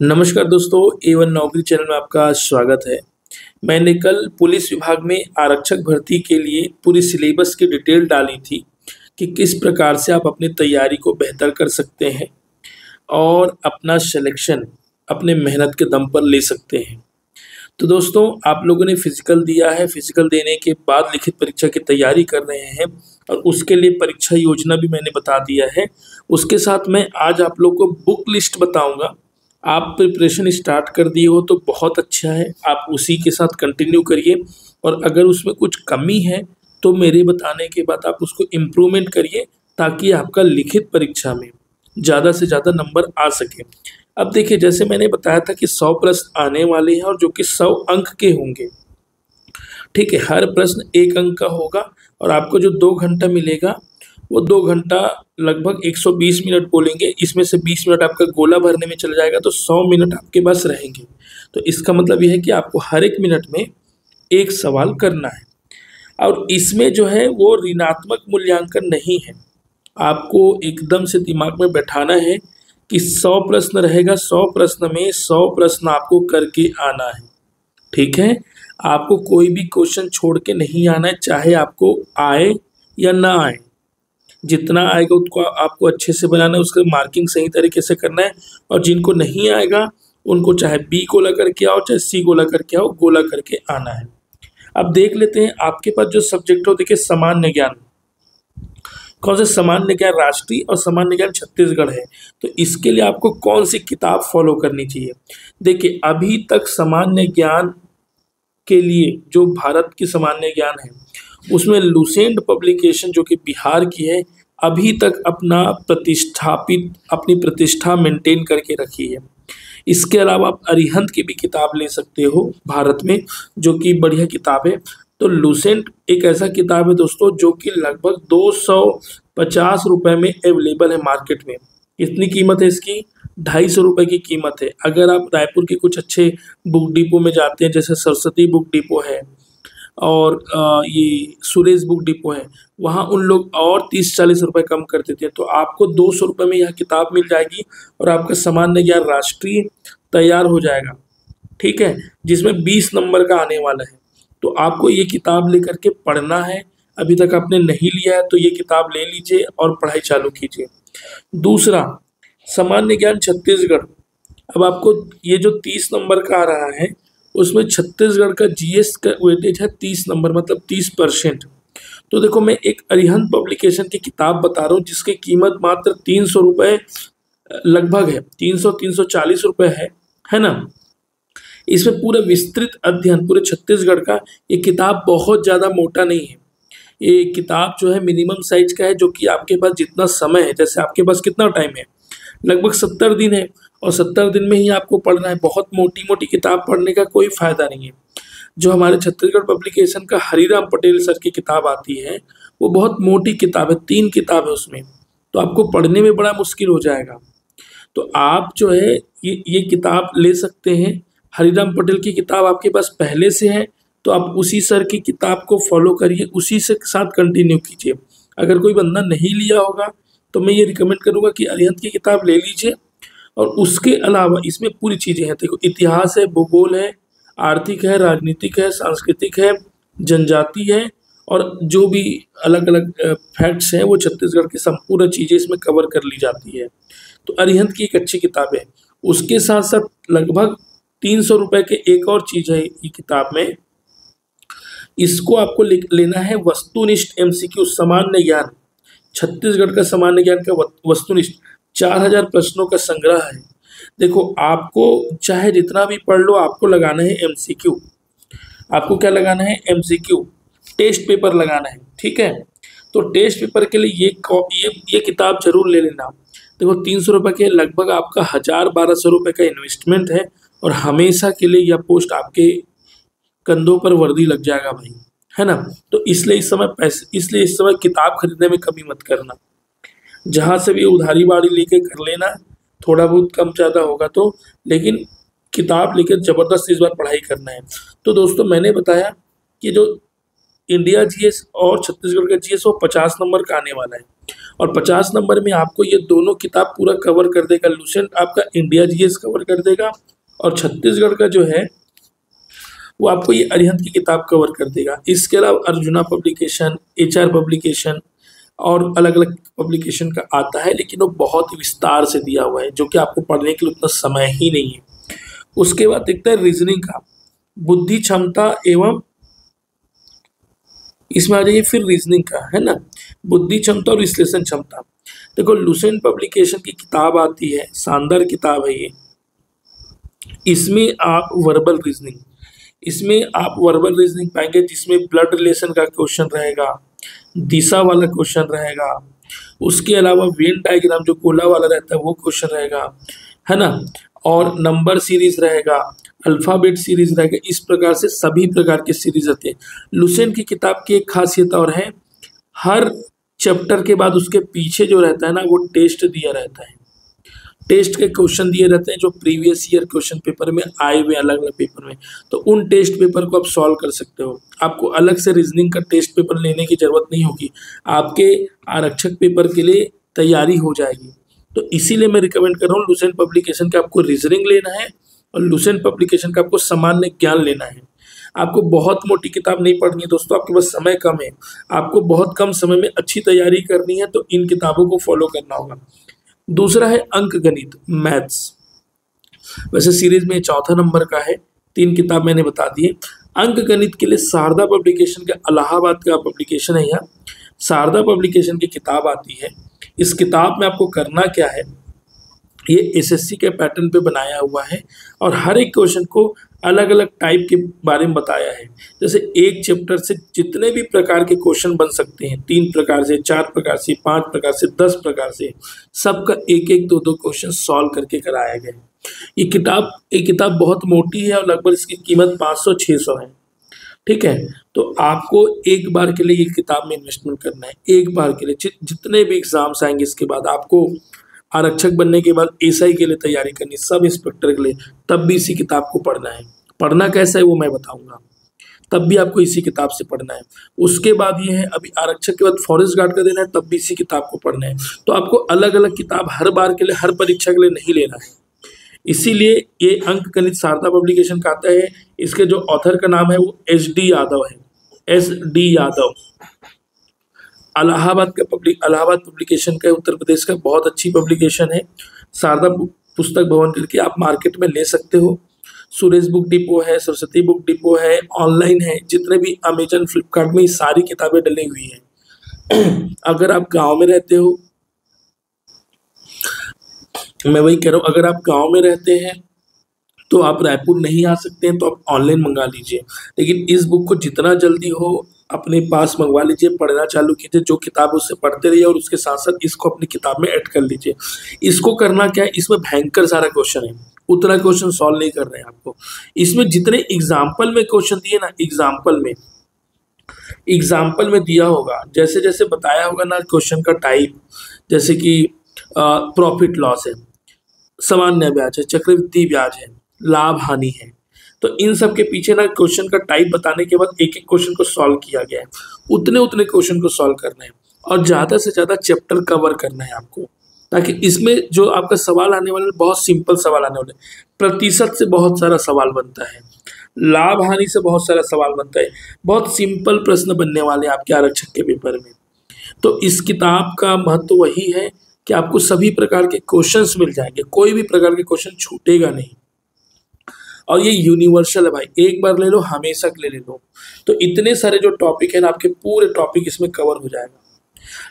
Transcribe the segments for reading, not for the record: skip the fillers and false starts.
नमस्कार दोस्तों, A1 नौकरी चैनल में आपका स्वागत है। मैंने कल पुलिस विभाग में आरक्षक भर्ती के लिए पूरी सिलेबस की डिटेल डाली थी कि किस प्रकार से आप अपनी तैयारी को बेहतर कर सकते हैं और अपना सिलेक्शन अपने मेहनत के दम पर ले सकते हैं। तो दोस्तों, आप लोगों ने फिजिकल दिया है, फिजिकल देने के बाद लिखित परीक्षा की तैयारी कर रहे हैं और उसके लिए परीक्षा योजना भी मैंने बता दिया है। उसके साथ मैं आज आप लोग को बुक लिस्ट बताऊंगा। आप प्रिपरेशन स्टार्ट कर दिए हो तो बहुत अच्छा है, आप उसी के साथ कंटिन्यू करिए और अगर उसमें कुछ कमी है तो मेरे बताने के बाद आप उसको इम्प्रूवमेंट करिए ताकि आपका लिखित परीक्षा में ज़्यादा से ज़्यादा नंबर आ सके। अब देखिए, जैसे मैंने बताया था कि 100 प्रश्न आने वाले हैं और जो कि 100 अंक के होंगे। ठीक है, हर प्रश्न 1 अंक का होगा और आपको जो 2 घंटा मिलेगा वो 2 घंटा लगभग 120 मिनट बोलेंगे। इसमें से 20 मिनट आपका गोला भरने में चला जाएगा तो 100 मिनट आपके पास रहेंगे। तो इसका मतलब ये है कि आपको हर एक मिनट में एक सवाल करना है और इसमें जो है वो ऋणात्मक मूल्यांकन नहीं है। आपको एकदम से दिमाग में बैठाना है कि 100 प्रश्न रहेगा, 100 प्रश्न में 100 प्रश्न आपको करके आना है। ठीक है, आपको कोई भी क्वेश्चन छोड़ के नहीं आना है, चाहे आपको आए या ना आए। जितना आएगा उसको आपको अच्छे से बनाना है, उसका मार्किंग सही तरीके से करना है और जिनको नहीं आएगा उनको चाहे बी गोला करके आओ चाहे सी गोला करके आओ, गोला करके आना है। अब देख लेते हैं आपके पास जो सब्जेक्ट हो। देखिए, सामान्य ज्ञान, कौन सा सामान्य ज्ञान राष्ट्रीय और सामान्य ज्ञान छत्तीसगढ़ है। तो इसके लिए आपको कौन सी किताब फॉलो करनी चाहिए। देखिए, अभी तक सामान्य ज्ञान के लिए जो भारत की सामान्य ज्ञान है उसमें लुसेंट पब्लिकेशन जो कि बिहार की है अभी तक अपनी प्रतिष्ठा मेंटेन करके रखी है। इसके अलावा आप अरिहंत की भी किताब ले सकते हो भारत में, जो कि बढ़िया किताब है। तो लुसेंट एक ऐसा किताब है दोस्तों जो कि लगभग 250 रुपये में अवेलेबल है मार्केट में। इतनी कीमत है इसकी, 250 रुपये की कीमत है। अगर आप रायपुर के कुछ अच्छे बुक डिपो में जाते हैं, जैसे सरस्वती बुक डिपो है और ये सुरेश बुक डिपो है, वहाँ उन लोग और 30-40 रुपये कम कर देते हैं। तो आपको 200 रुपये में यह किताब मिल जाएगी और आपका सामान्य ज्ञान राष्ट्रीय तैयार हो जाएगा। ठीक है, जिसमें 20 नंबर का आने वाला है। तो आपको ये किताब लेकर के पढ़ना है। अभी तक आपने नहीं लिया है तो ये किताब ले लीजिए और पढ़ाई चालू कीजिए। दूसरा, सामान्य ज्ञान छत्तीसगढ़। अब आपको ये जो 30 नंबर का आ रहा है उसमें छत्तीसगढ़ का जीएस का वेटेज है 30 नंबर, मतलब 30%। तो देखो, मैं एक अरिहंत पब्लिकेशन की किताब बता रहा हूँ जिसकी कीमत मात्र 300 रुपये लगभग है, 300-340 रुपये है ना। इसमें पूरा विस्तृत अध्ययन पूरे छत्तीसगढ़ का, ये किताब बहुत ज़्यादा मोटा नहीं है। ये किताब जो है मिनिमम साइज का है, जो कि आपके पास जितना समय है, जैसे आपके पास कितना टाइम है, लगभग 70 दिन है और 70 दिन में ही आपको पढ़ना है। बहुत मोटी मोटी किताब पढ़ने का कोई फायदा नहीं है। जो हमारे छत्तीसगढ़ पब्लिकेशन का हरिराम पटेल सर की किताब आती है वो बहुत मोटी किताब है, 3 किताब है उसमें, तो आपको पढ़ने में बड़ा मुश्किल हो जाएगा। तो आप जो है ये किताब ले सकते हैं। हरिराम पटेल की किताब आपके पास पहले से है तो आप उसी सर की किताब को फॉलो करिए, उसी से साथ कंटिन्यू कीजिए। अगर कोई बंदा नहीं लिया होगा तो मैं ये रिकमेंड करूँगा कि अरिहंत की किताब ले लीजिए। और उसके अलावा इसमें पूरी चीज़ें हैं। देखो, इतिहास है, भूगोल है, आर्थिक है, राजनीतिक है, सांस्कृतिक है, जनजाति है और जो भी अलग अलग फैक्ट्स हैं वो छत्तीसगढ़ की संपूर्ण चीज़ें इसमें कवर कर ली जाती है। तो अरिहंत की एक अच्छी किताब है। उसके साथ साथ लगभग 300 रुपये के एक और चीज़ है ये किताब में, इसको आपको लेना है वस्तुनिष्ठ एमसीक्यू सामान्य ज्ञान। छत्तीसगढ़ का सामान्य ज्ञान का वस्तुनिष्ठ 4000 प्रश्नों का संग्रह है। देखो, आपको चाहे जितना भी पढ़ लो, आपको लगाना है एमसीक्यू। आपको क्या लगाना है? एमसीक्यू, टेस्ट पेपर लगाना है। ठीक है, तो टेस्ट पेपर के लिए ये किताब जरूर ले लेना। देखो, 300 रुपये के लगभग आपका 1000-1200 रुपये का इन्वेस्टमेंट है और हमेशा के लिए यह पोस्ट आपके कंधों पर वर्दी लग जाएगा भाई, है ना। तो इसलिए इस समय किताब खरीदने में कमी मत करना। जहाँ से भी उधारी बाड़ी लेके कर लेना, थोड़ा बहुत कम ज़्यादा होगा तो, लेकिन किताब लेकर ज़बरदस्त इस बार पढ़ाई करना है। तो दोस्तों, मैंने बताया कि जो इंडिया जीएस और छत्तीसगढ़ का जीएस वो 50 नंबर का आने वाला है और 50 नंबर में आपको ये दोनों किताब पूरा कवर कर देगा। लुसेंट आपका इंडिया जीएस कवर कर देगा और छत्तीसगढ़ का जो है वो आपको ये अरिहंत की किताब कवर कर देगा। इसके अलावा अर्जुना पब्लिकेशन, एचआर पब्लिकेशन और अलग अलग पब्लिकेशन का आता है, लेकिन वो बहुत ही विस्तार से दिया हुआ है जो कि आपको पढ़ने के लिए उतना समय ही नहीं है। उसके बाद देखते हैं रीजनिंग का, बुद्धि क्षमता एवं, इसमें आ जाइए फिर रीजनिंग का, है ना, बुद्धि क्षमता और विश्लेषण क्षमता। देखो लुसेंट पब्लिकेशन की किताब आती है, शानदार किताब है ये। इसमें आप वर्बल रीजनिंग, इसमें आप वर्बल रीजनिंग पाएंगे जिसमें ब्लड रिलेशन का क्वेश्चन रहेगा, दिशा वाला क्वेश्चन रहेगा, उसके अलावा वेन डायग्राम जो गोला वाला रहता है वो क्वेश्चन रहेगा, है ना, और नंबर सीरीज रहेगा, अल्फाबेट सीरीज रहेगा। इस प्रकार से सभी प्रकार के सीरीज आते हैं। लुसेंट की किताब की एक खासियत और है, हर चैप्टर के बाद उसके पीछे जो रहता है ना वो टेस्ट दिया रहता है। टेस्ट के क्वेश्चन दिए रहते हैं जो प्रीवियस ईयर क्वेश्चन पेपर में आए हुए अलग अलग पेपर में, तो उन टेस्ट पेपर को आप सॉल्व कर सकते हो। आपको अलग से रीजनिंग का टेस्ट पेपर लेने की जरूरत नहीं होगी, आपके आरक्षक पेपर के लिए तैयारी हो जाएगी। तो इसीलिए मैं रिकमेंड कर रहा हूँ लुसेंट पब्लिकेशन का आपको रीजनिंग लेना है और लुसेंट पब्लिकेशन का आपको सामान्य ज्ञान लेना है। आपको बहुत मोटी किताब नहीं पढ़नी है दोस्तों, आपके पास समय कम है, आपको बहुत कम समय में अच्छी तैयारी करनी है, तो इन किताबों को फॉलो करना होगा। दूसरा है अंक गणित, मैथ्स। वैसे सीरीज में चौथा नंबर का है, 3 किताब मैंने बता दी। अंक गणित के लिए शारदा पब्लिकेशन का, इलाहाबाद का पब्लिकेशन है यहाँ, शारदा पब्लिकेशन की किताब आती है। इस किताब में आपको करना क्या है, ये एसएससी के पैटर्न पे बनाया हुआ है और हर एक क्वेश्चन को अलग अलग टाइप के बारे में बताया है। जैसे एक चैप्टर से जितने भी प्रकार के क्वेश्चन बन सकते हैं, 3 प्रकार से, 4 प्रकार से, 5 प्रकार से, 10 प्रकार से, सबका एक एक 2 क्वेश्चन सॉल्व करके कराया गया है। ये किताब बहुत मोटी है और लगभग इसकी कीमत 500-600 है। ठीक है, तो आपको एक बार के लिए ये किताब में इन्वेस्टमेंट करना है, एक बार के लिए। जितने भी एग्जाम्स आएंगे इसके बाद, आपको आरक्षक बनने के बाद एसआई के लिए तैयारी करनी, सब इंस्पेक्टर के लिए, तब भी इसी किताब को पढ़ना है। पढ़ना कैसा है वो मैं बताऊंगा, तब भी आपको इसी किताब से पढ़ना है। उसके बाद ये है, अभी आरक्षक के बाद फॉरेस्ट गार्ड का देना है, तब भी इसी किताब को पढ़ना है। तो आपको अलग अलग किताब हर बार के लिए, हर परीक्षा के लिए नहीं लेना है। इसीलिए ये अंक गणित शारदा पब्लिकेशन का आता है। इसके जो ऑथर का नाम है वो एस.डी. यादव है, एस.डी. यादव। इलाहाबाद पब्लिकेशन का, उत्तर प्रदेश का बहुत अच्छी पब्लिकेशन है। शारदा पुस्तक भवन करके आप मार्केट में ले सकते हो। सुरेश बुक डिपो है, सरस्वती बुक डिपो है, ऑनलाइन है, जितने भी अमेजन, फ्लिपकार्ट में सारी किताबें डली हुई हैं। अगर आप गांव में रहते हो, मैं वही कह रहा हूँ, अगर आप गांव में रहते हैं तो आप रायपुर नहीं आ सकते हैं तो आप ऑनलाइन मंगा लीजिए, लेकिन इस बुक को जितना जल्दी हो अपने पास मंगवा लीजिए, पढ़ना चालू कीजिए। जो किताब उससे पढ़ते रहिए और उसके साथ साथ इसको अपनी किताब में ऐड कर लीजिए। इसको करना क्या है, इसमें भयंकर सारा क्वेश्चन है, उतना क्वेश्चन सॉल्व नहीं कर रहे हैं आपको। इसमें जितने एग्जाम्पल में क्वेश्चन दिए ना, एग्जाम्पल में दिया होगा, जैसे जैसे बताया होगा ना क्वेश्चन का टाइप, जैसे कि प्रॉफिट लॉस है, सामान्य ब्याज है, चक्रवृद्धि ब्याज है, लाभ हानि है, तो इन सब के पीछे ना क्वेश्चन का टाइप बताने के बाद एक एक क्वेश्चन को सॉल्व किया गया है। उतने क्वेश्चन को सॉल्व करना है और ज़्यादा से ज़्यादा चैप्टर कवर करना है आपको, ताकि इसमें जो आपका सवाल आने वाले बहुत सिंपल सवाल आने वाले, प्रतिशत से बहुत सारा सवाल बनता है, लाभ हानि से बहुत सारा सवाल बनता है, बहुत सिंपल प्रश्न बनने वाले आपके आरक्षक के पेपर में। तो इस किताब का महत्व वही है कि आपको सभी प्रकार के क्वेश्चंस मिल जाएंगे, कोई भी प्रकार के क्वेश्चन छूटेगा नहीं। और ये यूनिवर्सल है भाई, एक बार ले लो हमेशा के लिए ले लो। तो इतने सारे जो टॉपिक है ना, आपके पूरे टॉपिक इसमें कवर हो जाएगा।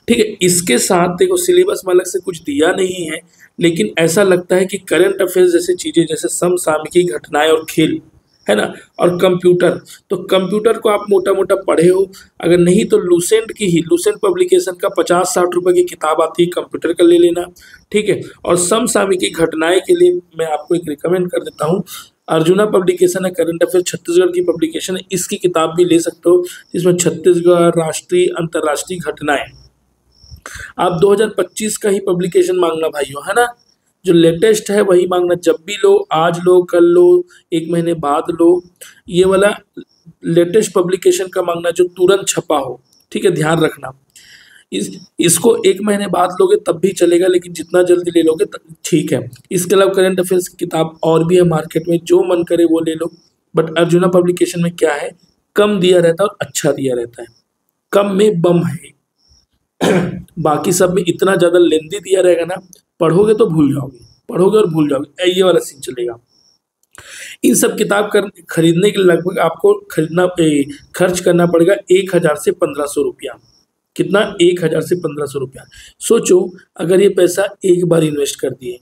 ठीक है, इसके साथ देखो सिलेबस में अलग से कुछ दिया नहीं है, लेकिन ऐसा लगता है कि करंट अफेयर्स जैसे चीज़ें, जैसे समसामयिक घटनाएं और खेल, है ना, और कंप्यूटर, तो कंप्यूटर को आप मोटा मोटा पढ़े हो, अगर नहीं तो लुसेंट पब्लिकेशन का 50-60 रुपए की किताब आती है, कंप्यूटर का ले लेना। ठीक है, और समसामयिक घटनाएं के लिए मैं आपको एक रिकमेंड कर देता हूँ, अर्जुना पब्लिकेशन है, करंट अफेयर छत्तीसगढ़ की पब्लिकेशन है, इसकी किताब भी ले सकते हो, जिसमें छत्तीसगढ़, राष्ट्रीय, अंतर्राष्ट्रीय घटनाएं। आप 2025 का ही पब्लिकेशन मांगना भाइयों, है ना, जो लेटेस्ट है वही मांगना, जब भी लो, आज लो, कल लो, 1 महीने बाद लो, ये वाला लेटेस्ट पब्लिकेशन का मांगना जो तुरंत छपा हो। ठीक है, ध्यान रखना, इसको 1 महीने बाद लोगे तब भी चलेगा, लेकिन जितना जल्दी ले लोगे ठीक है। इसके अलावा करंट अफेयर्स की किताब और भी है मार्केट में, जो मन करे वो ले लो। बट अर्जुना पब्लिकेशन में क्या है, कम दिया रहता है और अच्छा दिया रहता है, कम में बम है। बाकी सब में इतना ज़्यादा लेंदी दिया रहेगा ना, पढ़ोगे तो भूल जाओगे, पढ़ोगे और भूल जाओगे, ये वाला सीन चलेगा। इन सब किताब खरीदने के लिए लगभग आपको खर्च करना पड़ेगा 1000 से 1500 रुपया। कितना? 1000 से 1500 रुपया। सोचो अगर ये पैसा एक बार इन्वेस्ट कर दिए,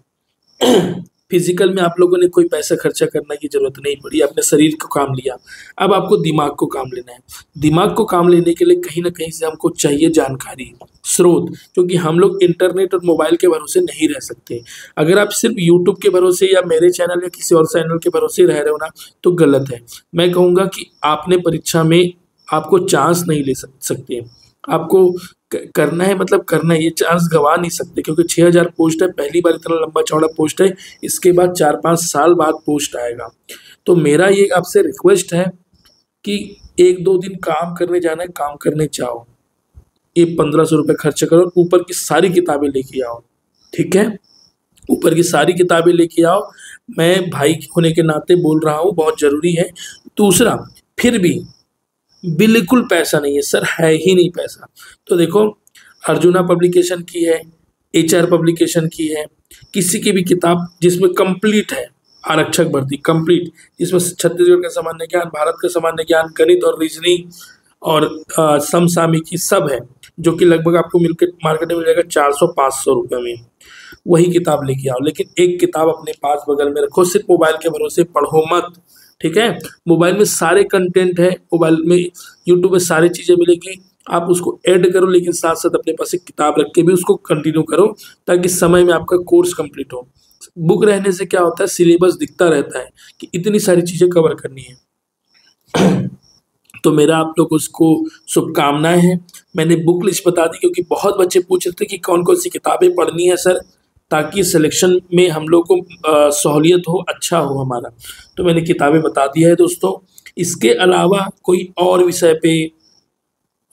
फिजिकल में आप लोगों ने कोई पैसा खर्चा करने की जरूरत नहीं पड़ी, अपने शरीर को काम लिया, अब आपको दिमाग को काम लेना है। दिमाग को काम लेने के लिए कहीं ना कहीं से हमको चाहिए जानकारी, स्रोत, क्योंकि हम लोग इंटरनेट और मोबाइल के भरोसे नहीं रह सकते। अगर आप सिर्फ यूट्यूब के भरोसे या मेरे चैनल या किसी और चैनल के भरोसे रह रहे हो ना, तो गलत है। मैं कहूँगा कि आपने परीक्षा में आपको चांस नहीं ले सकते, आपको करना है, मतलब करना है, ये चांस गवा नहीं सकते, क्योंकि 6000 पोस्ट है, पहली बार इतना लंबा चौड़ा पोस्ट है, इसके बाद 4-5 साल बाद पोस्ट आएगा। तो मेरा ये आपसे रिक्वेस्ट है कि 1-2 दिन काम करने जाना है, काम करने जाओ, ये 1500 रुपये खर्च करो, ऊपर की सारी किताबें लेके आओ, ठीक है, ऊपर की सारी किताबें लेके आओ। मैं भाई होने के नाते बोल रहा हूँ, बहुत ज़रूरी है। दूसरा, फिर भी बिल्कुल पैसा नहीं है सर, है ही नहीं पैसा, तो देखो अर्जुना पब्लिकेशन की है, HR पब्लिकेशन की है, किसी की भी किताब जिसमें कंप्लीट है आरक्षक भर्ती कंप्लीट, जिसमें छत्तीसगढ़ का सामान्य ज्ञान, भारत का सामान्य ज्ञान, गणित और रीजनिंग और समसामयिकी सब है, जो कि लगभग आपको मार्केट में मिल जाएगा 400-500 रुपये में। वही किताब लेके आओ, लेकिन एक किताब अपने पास बगल में रखो, सिर्फ मोबाइल के भरोसे पढ़ो मत, ठीक है। मोबाइल में सारे कंटेंट है, मोबाइल में यूट्यूब में सारी चीज़ें मिलेगी, आप उसको ऐड करो, लेकिन साथ साथ अपने पास एक किताब रख के भी उसको कंटिन्यू करो, ताकि समय में आपका कोर्स कंप्लीट हो। बुक रहने से क्या होता है, सिलेबस दिखता रहता है कि इतनी सारी चीज़ें कवर करनी है। तो मेरा आप लोगों को शुभकामनाएं हैं। मैंने बुक लिस्ट बता दी, क्योंकि बहुत बच्चे पूछ रहे थे कि कौन कौन सी किताबें पढ़नी है सर, ताकि सिलेक्शन में हम लोग को सहूलियत हो, अच्छा हो हमारा। तो मैंने किताबें बता दी है दोस्तों। इसके अलावा कोई और विषय पे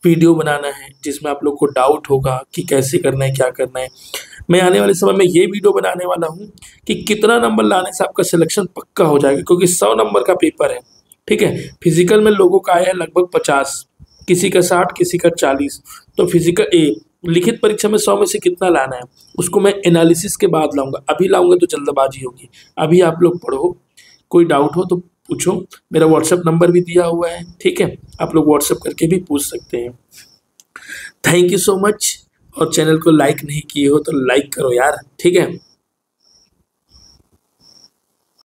वीडियो बनाना है जिसमें आप लोग को डाउट होगा कि कैसे करना है, क्या करना है, मैं आने वाले समय में ये वीडियो बनाने वाला हूँ कि कितना नंबर लाने से आपका सिलेक्शन पक्का हो जाएगा, क्योंकि 100 नंबर का पेपर है, ठीक है। फिजिकल में लोगों का आया है लगभग 50, किसी का 60, किसी का 40। तो लिखित परीक्षा में 100 में से कितना लाना है, उसको मैं एनालिसिस के बाद लाऊंगा, अभी लाऊंगा तो जल्दबाजी होगी। अभी आप लोग पढ़ो, कोई डाउट हो तो पूछो, मेरा व्हाट्सएप नंबर भी दिया हुआ है, ठीक है, आप लोग व्हाट्सएप करके भी पूछ सकते हैं। Thank you so much. और चैनल को लाइक नहीं किए हो तो लाइक करो यार, ठीक है।